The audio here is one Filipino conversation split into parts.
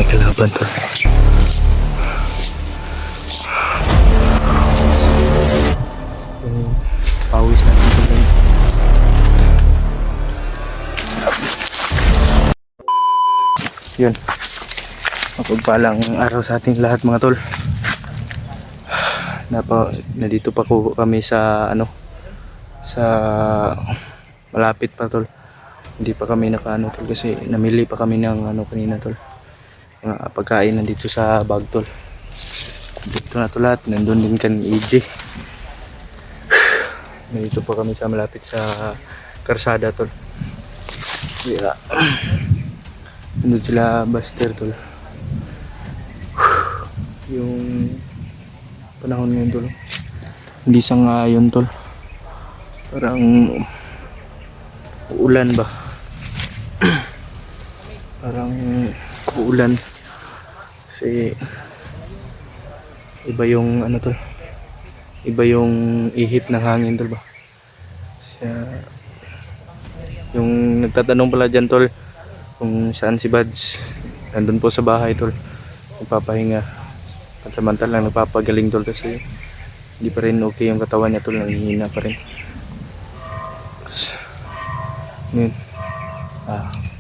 May kalaban to. Yung pawis natin ito. Yun. Mapagpalang araw sa ating lahat mga tol. Nandito pa ko kami sa sa malapit pa tol. Hindi pa kami nakaano tol kasi namili pa kami ng kanina tol. Mga pagkain nandito sa bag tol. Dito na to lahat. Nandun din kan EJ. Nandito pa kami sa malapit sa karsada tol. Yeah. Nandun sila Buster tol. Yung panahon ngayon tol. Hindi sangayon tol. Parang uulan ba? Parang uulan. Kasi iba yung tol. Iba yung ihip ng hangin tol ba? Yung nagtatanong pala dyan tol kung saan si Buds, nandun po sa bahay tol, nagpapahinga. Pansamantala nagpapagaling tol kasi hindi pa rin okay yung katawan niya tol, nanghihina pa rin. Yun.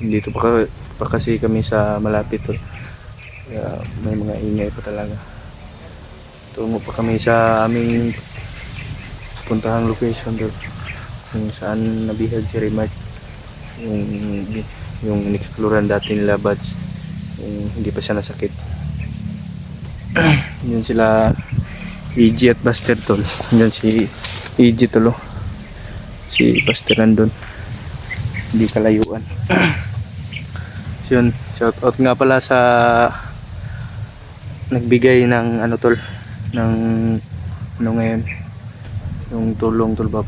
Dito pa kasi kami sa malapit tol, kaya may mga ingay pa talaga. Tungo pa kami sa aming puntahang location tol, kung saan nabihag si Remark, yung in-explorean dati nila Buds, yung hindi pa siya nasakit. Yun sila EJ at Buster tol. Yun si EJ tol, si Buster nandun, hindi kalayuan. Yun, shout out nga pala sa nagbigay ng tol, ng ngayon, yung tulong tol ba,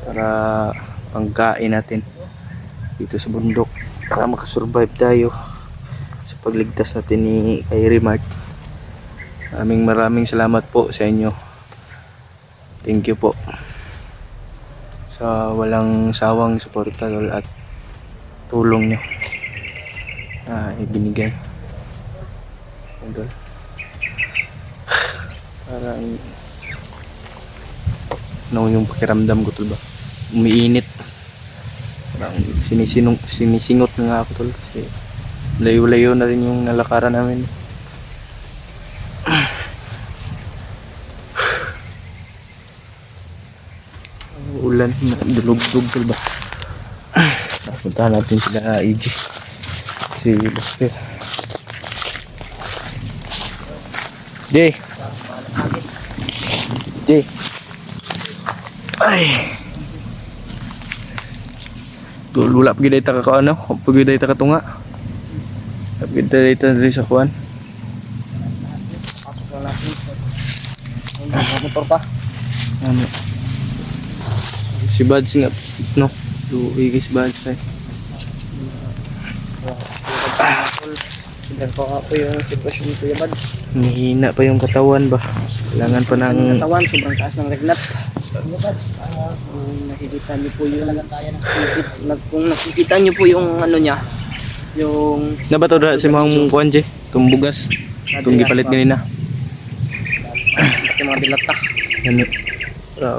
para pangkain natin dito sa bundok para makasurvive tayo sa pagligtas natin ni kay Remark. Maraming salamat po sa inyo. Thank you po sa walang sawang suporta at tulong nyo na ibinigay. Parang yung pakiramdam ko tol ba, umiinit. Parang sinisingot na nga ako tol kasi layo-layo na rin yung nalakaran namin. Ulan na dulog-dug tol ba. Puntahan natin sila EJ, si Buster. Jay, ay lula pag kita ka pag kita katunga, pag kita dari sa kuan. Pasok na natin. Motor pa. Si Buds nga luwi si Buds ay. Sinan pa po yung sitwasyon ni Kuya Buds. Nihina pa yung katawan ba? Kailangan pa ng katawan, sobrang taas ng lagnat. Kuya Buds, kung nakikita niyo po yung kung nakikita niyo po yung niya, yung nabato da si mga kuan Jay, tumbugas, itong gipalit ganina. Pati mga dilata. Ano?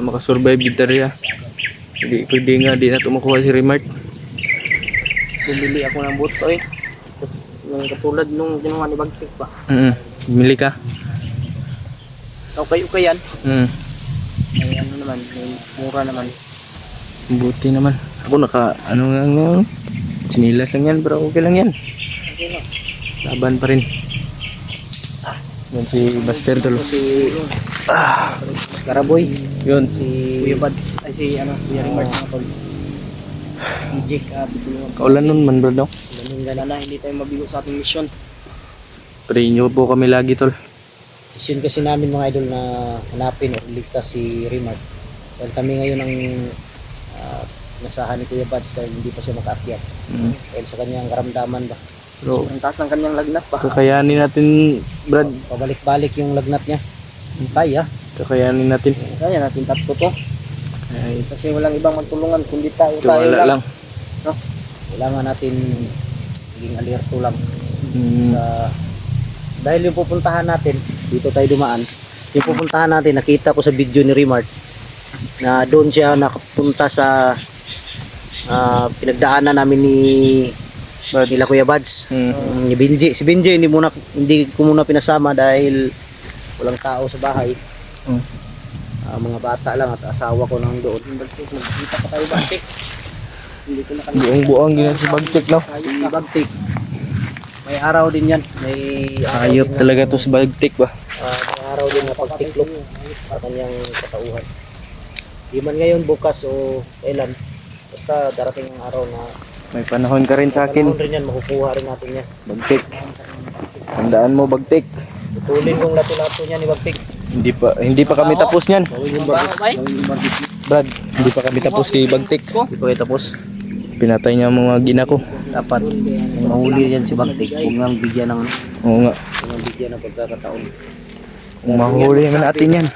Makasurvive dito rin. Hindi pwede nga di na tumukuha si Remark. Bumili ako ng boots oy. Yung katulad nung ginawa ni Bagtik pa. Bumili ka? So kayo yan. Ay naman, mura naman. Buti naman. Ako naka nga sinilas lang yan, pero okay lang yan. Okay lang. Laban pa rin. Yan si Buster tol. Si Karaboy. Yun Si Kuya Buds. Ay si Kuya Remark mga tol. DJ kaulan nun man bro daw. Sana hindi tayo mabigo sa ating mission. Pray nyo po kami lagi tol. Mission kasi namin mga idol na hanapin o ligtas si Remark. Dahil kami ngayon ang nasahan ni Kuya Buds dahil hindi pa siya makaakyat. Dahil sa kanyang karamdaman ba. So, ang taas ng kanyang lagnat pa. kakayanin natin Brad. Pabalik-balik yung lagnat niya. Kaya. Kakayanin natin. Kaya natin tatlo to. Ay, Kasi walang ibang magtulungan kundi tayo wala lang. No? Kailangan natin Naging alerto lang. Mm. Dahil yung pupuntahan natin, dito tayo dumaan. Yung pupuntahan natin, nakita ko sa video ni Remart na doon siya nakapunta sa pinagdaanan namin nila Kuya Bads. Ni Benji. Si Benji hindi ko muna pinasama dahil walang tao sa bahay. Mga bata lang at asawa ko nang doon. Magkita pa tayo Bagtik. Hindi ko Buong gina si Bagtik, no? Bagtik. May araw din yan. May Ayop talaga to si Bagtik ba? may araw din na pagtiklop sa kanyang katauhan. Di man ngayon, bukas o kailan. Basta darating ang araw na May panahon ka rin sa panahon akin, rin yan, makukuha rin natin yan. Bagtik. Tandaan mo, Bagtik. Tutulin kong lato-lato niya ni Bagtik. Hindi pa kami tapos niyan. Brad, hindi pa kami tapos si Bagtik. Hindi pa kayo tapos. Pinatay niya ang mga gina ko. Dapat mahuli yan si Bagtik. Huwag nga bigyan ng Oo nga. bigyan ng pagkakataon. Kung mahuli naman natin yan.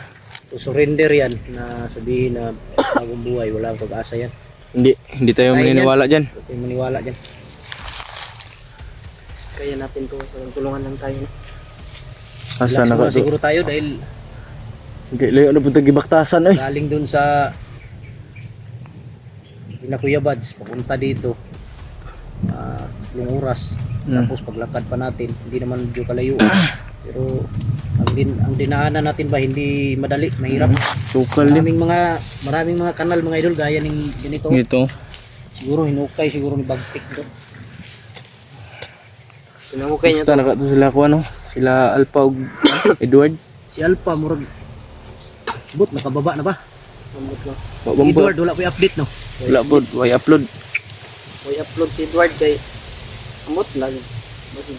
To surrender yan na sabihin na bagong buhay, wala ang pag-asa yan. Hindi tayo maniniwala dyan. Huwag tayong maniwala dyan. Kaya natin to, tulungan lang tayo. Asa Relax na muna ka to? siguro tayo dahil Layo na punta gibaktasan ay. galing dun sa Ina Kuya Bads, papunta dito 3 oras. Tapos paglakad pa natin, hindi naman medyo kalayo. Pero ang dinaanan natin ba hindi madali, mahirap. Sukal din. Maraming mga kanal mga idol gaya ng ganito. Ito. Siguro hinukay siguro ni Bagtik doon. Hinukay niya to. Basta to sila ko ano? Sila Alpha ug Edward. Si Alpha murag but nakababa na ba? Si Wabang Edward wala pa update no. Wala po, way upload. May upload si Edward kay amot lang. Basta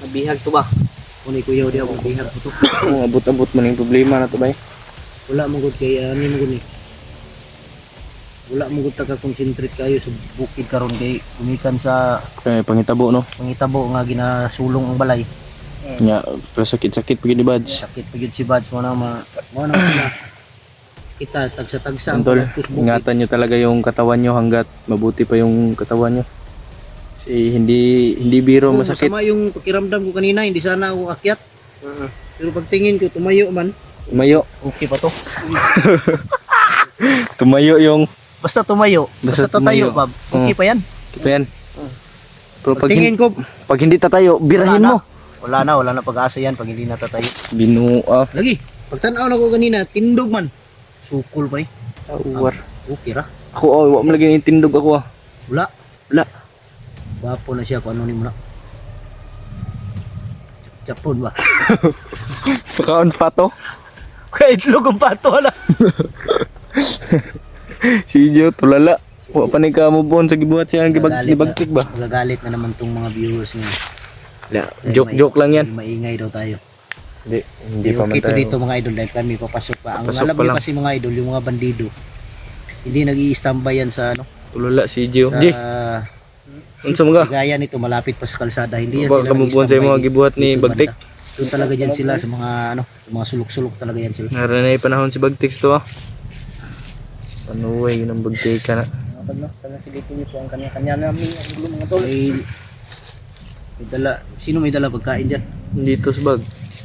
nabihag to ba? Kuno kuya di ako bihag ko to. Oo, abot-abot man yung problema na to bay. Wala mo gud kay ani mo gud ni. Wala mo gud taga-concentrate kayo sa bukid karon kay kumikan sa Kaya pangitabo no. pangitabo nga ginasulong ang balay. Nya, pero sakit-sakit pagid ni Bads. Sakit pagid si Bads mo na sila. Kita tagsa-tagsa ang Tol, pagtus bukid. ingatan nyo talaga yung katawan nyo hanggat mabuti pa yung katawan nyo. Kasi hindi biro Oo, masakit. masama yung pakiramdam ko kanina, hindi sana ako akyat. Pero pagtingin ko tumayo man, Tumayo. okay pa to. Tumayo yung Basta tumayo, basta tatayo, tumayo. Bob. Okay pa yan. Ito yan. Pero Pagtingin ko, pag hindi tatayo, birahin mo. Wala na pag-asa yan pag hindi natatayo. Binua. Lagi, pagtanaw na ko kanina, tindog man. Sukol pa Tawar. Okay ra. Ako, wala mo lagi yung tindog ako ah. Wala. Wala. Bapo na siya kung ano ni mo na. Chapon ba? Pagkaon sa pato. Kaya itlog ang pato ala. Si Joe, tulala. Wa pa ni ka mo bon sa gibuhat siya ang gibagtik ba? Magagalit na naman tong mga viewers ngayon. Joke lang yan. Maingay daw tayo. Hindi pa man Okay to tayo. dito mga idol dahil kami papasok pa. Ang Papasok alam pa niyo lang. kasi mga idol, yung mga bandido, hindi nag-i-standby yan sa ano, Tulala si Joe. sa G, unsa mga? gaya nito malapit pa sa kalsada. Hindi yan Ba sila kamubuan sa mga gibuhat ni dito Bagtik. banda. Doon talaga dyan sila sa mga ano, sa mga sulok-sulok talaga yan sila. Naranay panahon si Bagtik to ah. Panuway yun ang Bagtik ka na. Kapag sana silipin niyo po ang kanya-kanya namin mga tol. May dala, sino may dala pagkain dyan? Dito sa bag.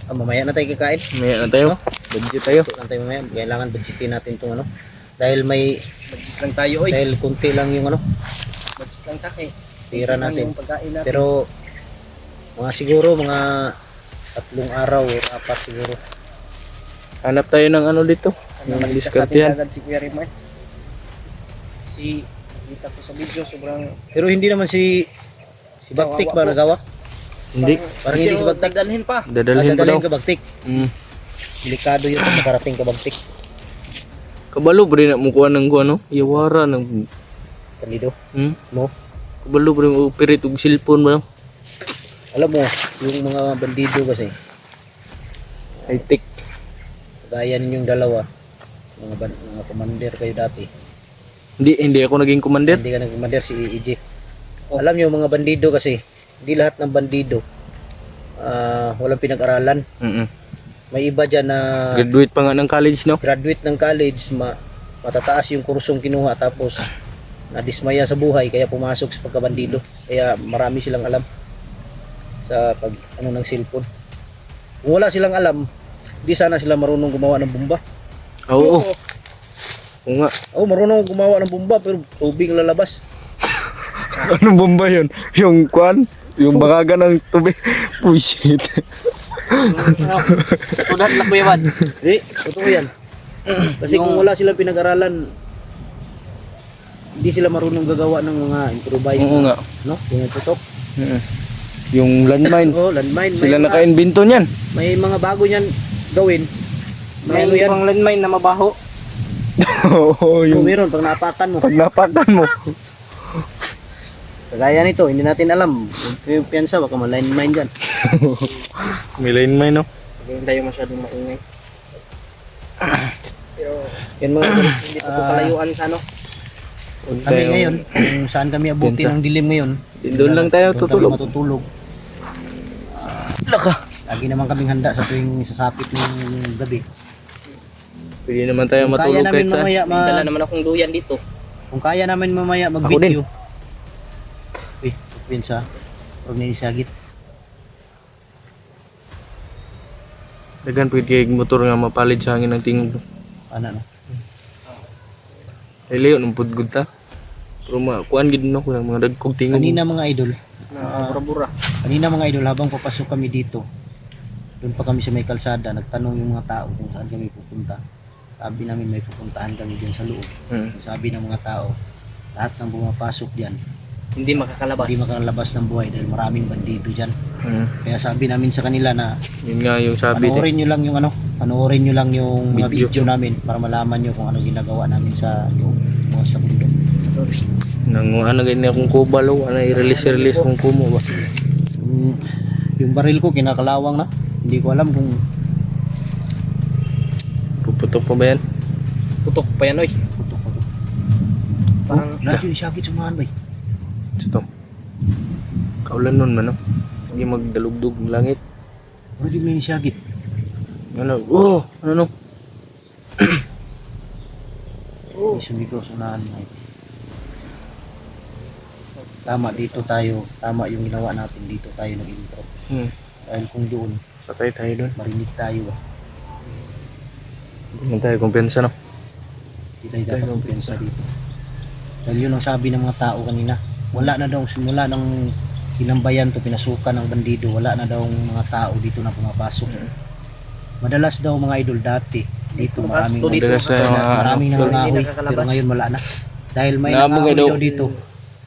Mamaya na tayo kakain. Maya na tayo. Budget tayo. Ito lang tayo mamaya. Kailangan budgetin natin itong ano. Dahil may, Budget lang tayo oy. dahil kunti lang yung ano, Budget lang take. tira natin. Yung pagkain natin. Pero mga siguro mga 3 araw o 4 siguro. Hanap tayo ng ano dito. Ano Ng nagligtas discard natin yan. agad si Kuya Rimar. Si nakita ko sa video sobrang Pero hindi naman si Bagtik ba nagawa? Hindi. Parang hindi si Bagtik. Dagdalhin pa. Dadalhin pa daw. Dadalhin ka Bagtik. Mm. Delikado yun kung makarating ka Bagtik. Kabalo pa rin na mukuha ng ano. Iwara ng... Kandido Mo? Kabalo pa rin mo operate og cellphone ba? Alam mo, yung mga bandido kasi, High tech. gaya ninyong dalawa, mga commander kayo dati. Hindi ako naging commander. Hindi ka nag-commander si EJ. Alam niyo mga bandido kasi, hindi lahat ng bandido walang pinag-aralan. May iba dyan na Graduate pa nga ng college no. graduate ng college, matataas yung kursong kinuha tapos nadismaya sa buhay kaya pumasok sa pagkabandido. Kaya marami silang alam sa pag ano ng cellphone. Kung wala silang alam, di sana sila marunong gumawa ng bomba. Oo. Oo nga. Marunong gumawa ng bomba pero tubig lalabas. Anong bomba yun? Yung kwan? Yung bakaga ng tubig? Bullshit. Sudat lang Kuya Bad. Totoo yan. Kasi kung wala silang pinag-aralan, hindi sila marunong gagawa ng mga improvised. Oo nga. No? Yung tutok. Yung landmine. Landmine. Sila naka-invento niyan. May mga bago niyan gawin. May ano yan? pang landmine na mabaho. Oo, Kung yung meron, pag napakan mo. pag napakan mo. Kagaya nito, hindi natin alam. Yung piyansa, baka ma-line mine dyan. May landmine, no? Hindi tayo masyadong maingay. Pero Yan mga hindi pa po kalayuan sa ano. kami ngayon, kung saan kami abuti Piyansa. ng dilim ngayon. Doon lang tayo doon tutulog. Kami matutulog. Laka. Lagi naman kaming handa sa tuwing sasapit ng gabi. Pwede naman tayo Kung kaya matulog namin kahit saan. mamaya, Dala naman akong duyan dito. kung kaya namin mamaya mag-video. Uy, piyansa. Huwag na isagit. Dagan pwede kay motor nga mapalid sa hangin ng tingog. Ano no? Ay layo ng pudgod ta. Pero kuan gid no kunang mga dagkog tingog. Kanina mga idol, Na bura-bura. kanina mga idol, habang papasok kami dito, doon pa kami sa may kalsada, nagtanong yung mga tao kung saan kami pupunta. Sabi namin may pupuntahan kami dyan sa loob. Sabi ng mga tao, lahat ng bumapasok dyan, Hindi makakalabas. hindi makalabas ng buhay dahil maraming bandido dyan. Kaya sabi namin sa kanila na Yun nga yung sabi panoorin nyo lang yung panoorin nyo lang yung mga Video. video namin para malaman nyo kung ano ginagawa namin sa loob, mga sa bundok. nang ano ganyan akong kubalo, ano i-release kung kumo ba. Yung baril ko kinakalawang na. Hindi ko alam kung Puputok pa ba yan? Putok pa yan oy. putok. Parang Lahat yung sakit sumahan ba? Ito. Kaulan nun man no. Hindi magdalugdog ng langit. Ano yung may sakit? Ano? Oh, ano no? Sumigro sunahan na. Tama dito tayo, tama yung ginawa natin dito tayo nag-intro. Dahil kung doon, Patay tayo doon. marinig tayo Hindi tayo kumpensa no. Hindi tayo dapat kumpensa dito. Dahil yun ang sabi ng mga tao kanina. Wala na daw, simula ng kinambayan to pinasukan ng bandido, wala na daw mga tao dito na pumapasok. Madalas daw mga idol dati, dito maraming Pasok dito. Madalas na yung mga maraming Hindi nangangahoy, pero nakakalabas. ngayon wala na. Dahil may Nabog nangangahoy daw. daw dito.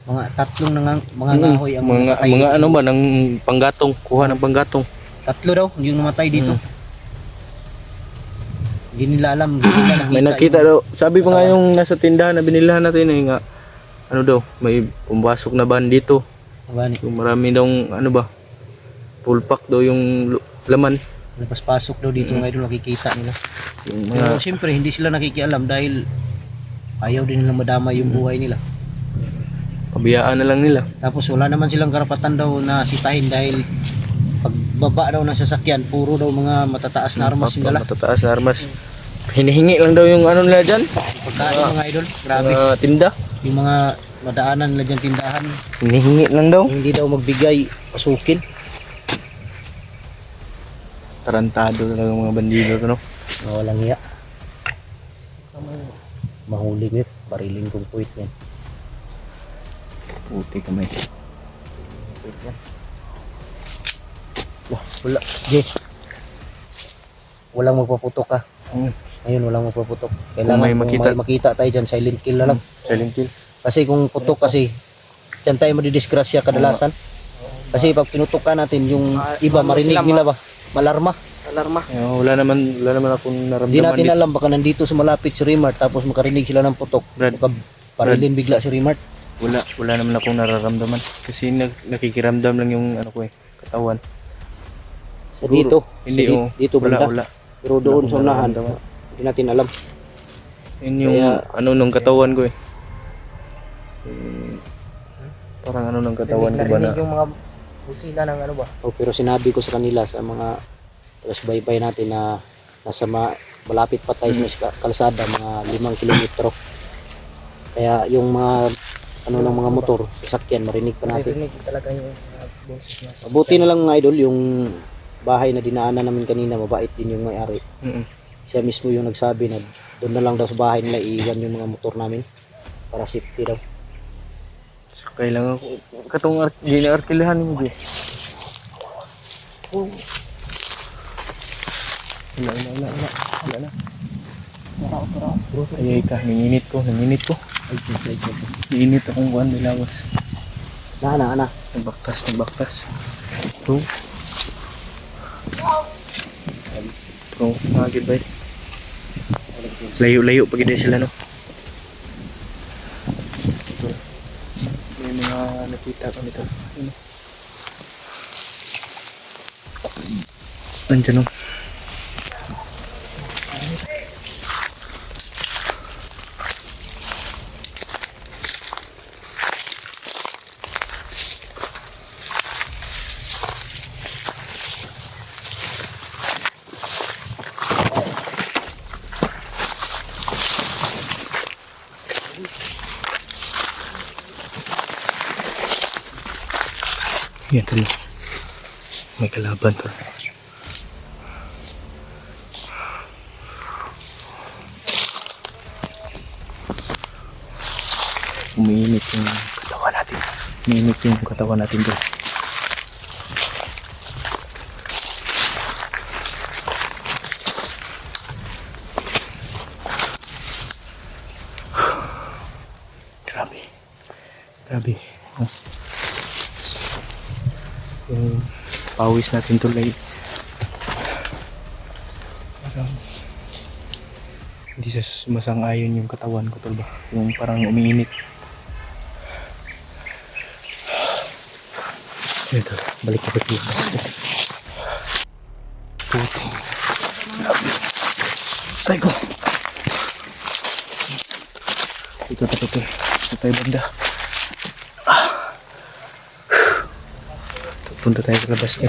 Mga tatlong mga ngahoy ang mga namatay. mga ano ba ng panggatong, kuha ng panggatong. Tatlo daw yung namatay dito. Hindi nila alam, hindi nila May nakita daw. Sabi pa nga yung nasa tindahan na binilahan natin eh nga ano daw, may pumasok na ban dito. Gani, Yung marami daw ano ba? Full pack daw yung laman. pasok daw dito mga idol, nakikita nila. Yung Pero mga siyempre hindi sila nakikialam dahil ayaw din nila madama yung buhay nila. pabiyaan na lang nila. Tapos wala naman silang karapatan daw na sitahin dahil pagbaba daw ng sasakyan, puro daw mga matataas na armas yung dala. Matataas na armas. Hinihingi lang daw yung ano nila dyan. Pagkain mga idol, grabe. Mga tinda. Yung mga madaanan nila dyan tindahan, Hinihingi lang daw. hindi daw magbigay, pasukin. Tarantado talaga yung mga bandido to no. Walang hiya. Mahuli nit, barilin kong puwit yan. Puti kamay. Wah, wala. Jay. Walang magpaputok ka. Mm. Ngayon walang magpaputok. Kung may makita. makita tayo dyan, silent kill na lang. Silent kill. Kasi kung putok kasi, dyan tayo madidisgrasya kadalasan. Kasi pag pinutok ka natin, yung iba marinig nila ba? Malarma. alarma. Wala naman akong naramdaman. Hindi natin dito. alam, baka nandito sa malapit si Remart tapos makarinig sila ng putok. Brad. Baka parilin bigla si Remart. Wala naman akong nararamdaman. Kasi nakikiramdam lang yung ano ko eh, katawan. So dito, Hindi so, oh. dito Wala, banda. wala. Pero doon Wala sa akong unahan, nararamdaman. hindi natin alam. Yun yung Kaya- ano nung katawan ko eh. Parang ano ng katawan ko ba na. Yung mga busina ng ano ba? Oh, pero sinabi ko sa kanila sa mga taga-subaybay natin na nasa malapit pa tayo sa kalsada, mga 5 kilometro. Kaya yung mga ano ng mga motor, sasakyan, marinig pa natin. Narinig talaga yung boses niya. Buti na lang mga idol, yung bahay na dinaanan namin kanina, mabait din yung may-ari. Mm. Siya mismo yung nagsabi na doon na lang daw sa bahay nila iiwan yung mga motor namin para safety daw. So, kailangan ko katong gina-arkilahan mo di. Wala na. Bro, ayay ka, nanginit ko. Nanginit akong buwan nilawas. Na. Nagbaktas. Bro, magid ba? Layo pag hindi sila no. May mga nakita ko nito. Nandiyan o. Yan tuloy. May kalaban to. Umiinit yung katawan natin. Umiinit yung katawan natin doon. Grabe. Oh. Yung pawis natin tuloy. Parang hindi sa masang-ayon yung katawan ko tol ba. Yung parang umiinit. Ito, balik ko dito. Puto. Tay ko. Ito tayo banda. Punta tayo sa labas.